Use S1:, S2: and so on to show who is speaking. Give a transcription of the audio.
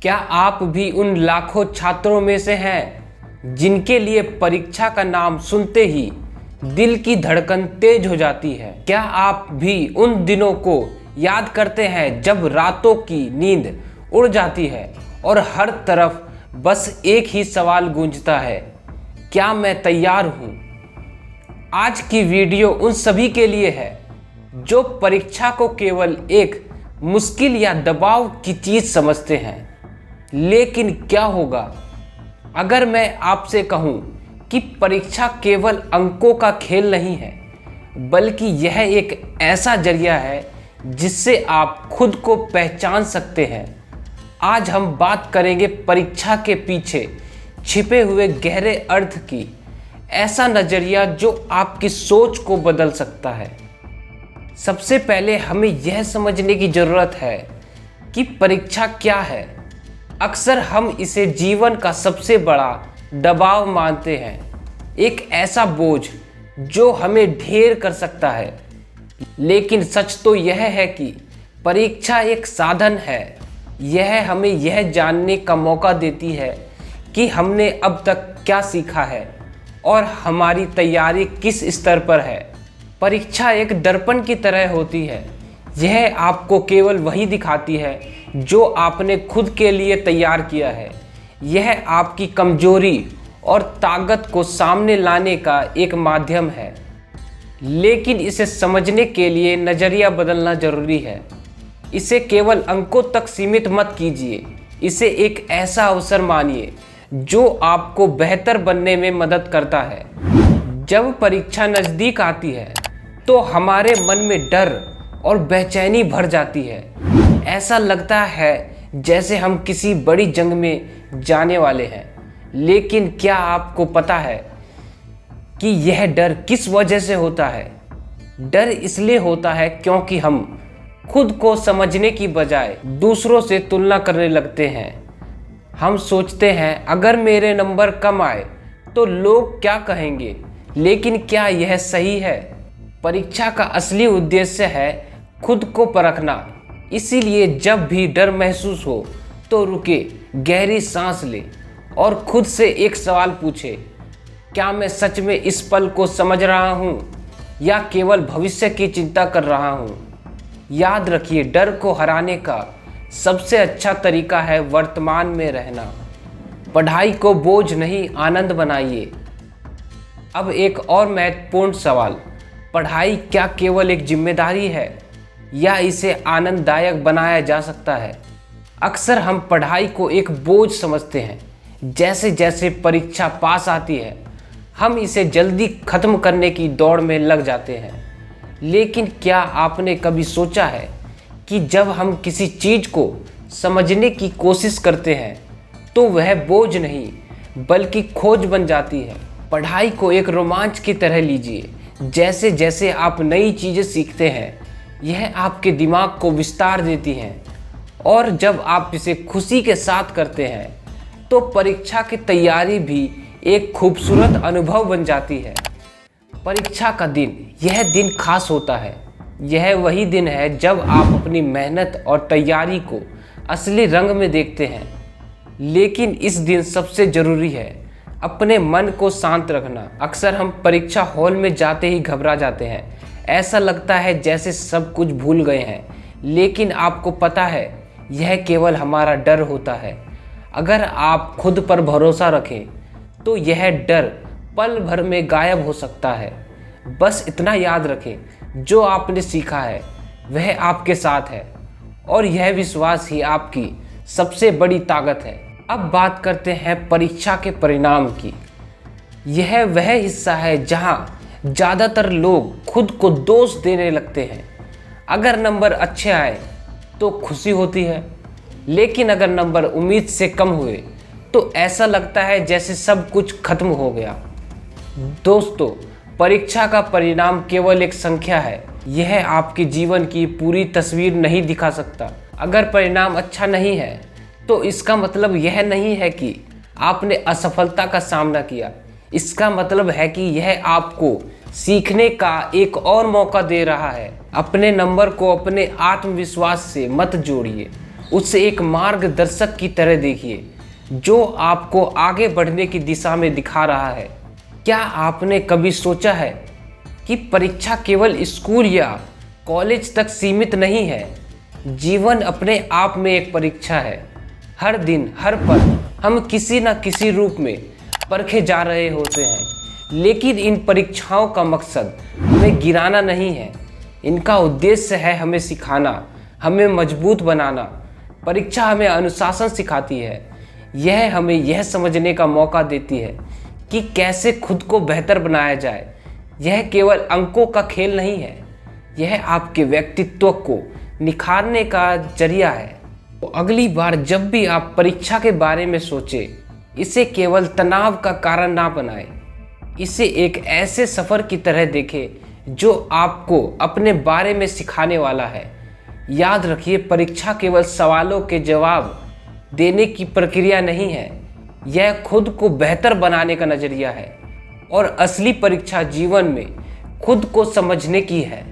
S1: क्या आप भी उन लाखों छात्रों में से हैं जिनके लिए परीक्षा का नाम सुनते ही दिल की धड़कन तेज हो जाती है? क्या आप भी उन दिनों को याद करते हैं जब रातों की नींद उड़ जाती है और हर तरफ बस एक ही सवाल गूंजता है, क्या मैं तैयार हूँ? आज की वीडियो उन सभी के लिए है जो परीक्षा को केवल एक मुश्किल या दबाव की चीज़ समझते हैं। लेकिन क्या होगा अगर मैं आपसे कहूं कि परीक्षा केवल अंकों का खेल नहीं है, बल्कि यह एक ऐसा जरिया है जिससे आप खुद को पहचान सकते हैं। आज हम बात करेंगे परीक्षा के पीछे छिपे हुए गहरे अर्थ की, ऐसा नज़रिया जो आपकी सोच को बदल सकता है। सबसे पहले हमें यह समझने की ज़रूरत है कि परीक्षा क्या है। अक्सर हम इसे जीवन का सबसे बड़ा दबाव मानते हैं, एक ऐसा बोझ जो हमें ढेर कर सकता है। लेकिन सच तो यह है कि परीक्षा एक साधन है। यह हमें यह जानने का मौका देती है कि हमने अब तक क्या सीखा है और हमारी तैयारी किस स्तर पर है। परीक्षा एक दर्पण की तरह होती है। यह आपको केवल वही दिखाती है जो आपने खुद के लिए तैयार किया है। यह आपकी कमजोरी और ताकत को सामने लाने का एक माध्यम है। लेकिन इसे समझने के लिए नज़रिया बदलना ज़रूरी है। इसे केवल अंकों तक सीमित मत कीजिए। इसे एक ऐसा अवसर मानिए जो आपको बेहतर बनने में मदद करता है। जब परीक्षा नज़दीक आती है तो हमारे मन में डर और बेचैनी भर जाती है। ऐसा लगता है जैसे हम किसी बड़ी जंग में जाने वाले हैं। लेकिन क्या आपको पता है कि यह डर किस वजह से होता है? डर इसलिए होता है क्योंकि हम खुद को समझने की बजाय दूसरों से तुलना करने लगते हैं। हम सोचते हैं अगर मेरे नंबर कम आए तो लोग क्या कहेंगे। लेकिन क्या यह सही है? परीक्षा का असली उद्देश्य है खुद को परखना। इसीलिए जब भी डर महसूस हो तो रुके, गहरी सांस ले और खुद से एक सवाल पूछे, क्या मैं सच में इस पल को समझ रहा हूँ या केवल भविष्य की चिंता कर रहा हूँ? याद रखिए, डर को हराने का सबसे अच्छा तरीका है वर्तमान में रहना। पढ़ाई को बोझ नहीं, आनंद बनाइए। अब एक और महत्वपूर्ण सवाल, पढ़ाई क्या केवल एक जिम्मेदारी है या इसे आनंददायक बनाया जा सकता है? अक्सर हम पढ़ाई को एक बोझ समझते हैं। जैसे जैसे परीक्षा पास आती है हम इसे जल्दी ख़त्म करने की दौड़ में लग जाते हैं। लेकिन क्या आपने कभी सोचा है कि जब हम किसी चीज़ को समझने की कोशिश करते हैं तो वह बोझ नहीं बल्कि खोज बन जाती है। पढ़ाई को एक रोमांच की तरह लीजिए। जैसे जैसे आप नई चीज़ें सीखते हैं यह आपके दिमाग को विस्तार देती हैं, और जब आप इसे खुशी के साथ करते हैं तो परीक्षा की तैयारी भी एक खूबसूरत अनुभव बन जाती है। परीक्षा का दिन, यह दिन खास होता है। यह वही दिन है जब आप अपनी मेहनत और तैयारी को असली रंग में देखते हैं। लेकिन इस दिन सबसे ज़रूरी है अपने मन को शांत रखना। अक्सर हम परीक्षा हॉल में जाते ही घबरा जाते हैं। ऐसा लगता है जैसे सब कुछ भूल गए हैं। लेकिन आपको पता है यह केवल हमारा डर होता है। अगर आप खुद पर भरोसा रखें तो यह डर पल भर में गायब हो सकता है। बस इतना याद रखें, जो आपने सीखा है वह आपके साथ है और यह विश्वास ही आपकी सबसे बड़ी ताकत है। अब बात करते हैं परीक्षा के परिणाम की। यह वह हिस्सा है जहां ज़्यादातर लोग खुद को दोष देने लगते हैं। अगर नंबर अच्छे आए तो खुशी होती है, लेकिन अगर नंबर उम्मीद से कम हुए तो ऐसा लगता है जैसे सब कुछ खत्म हो गया। दोस्तों, परीक्षा का परिणाम केवल एक संख्या है। यह आपके जीवन की पूरी तस्वीर नहीं दिखा सकता। अगर परिणाम अच्छा नहीं है तो इसका मतलब यह नहीं है कि आपने असफलता का सामना किया। इसका मतलब है कि यह आपको सीखने का एक और मौका दे रहा है। अपने नंबर को अपने आत्मविश्वास से मत जोड़िए, उसे एक मार्गदर्शक की तरह देखिए जो आपको आगे बढ़ने की दिशा में दिखा रहा है। क्या आपने कभी सोचा है कि परीक्षा केवल स्कूल या कॉलेज तक सीमित नहीं है? जीवन अपने आप में एक परीक्षा है। हर दिन हर पल हम किसी न किसी रूप में परखे जा रहे होते हैं, लेकिन इन परीक्षाओं का मकसद हमें गिराना नहीं है। इनका उद्देश्य है हमें सिखाना, हमें मजबूत बनाना। परीक्षा हमें अनुशासन सिखाती है। यह हमें यह समझने का मौका देती है कि कैसे खुद को बेहतर बनाया जाए। यह केवल अंकों का खेल नहीं है, यह आपके व्यक्तित्व को निखारने का जरिया है। तो अगली बार जब भी आप परीक्षा के बारे में सोचें, इसे केवल तनाव का कारण ना बनाएं। इसे एक ऐसे सफ़र की तरह देखें जो आपको अपने बारे में सिखाने वाला है। याद रखिए, परीक्षा केवल सवालों के जवाब देने की प्रक्रिया नहीं है, यह खुद को बेहतर बनाने का नज़रिया है। और असली परीक्षा जीवन में खुद को समझने की है।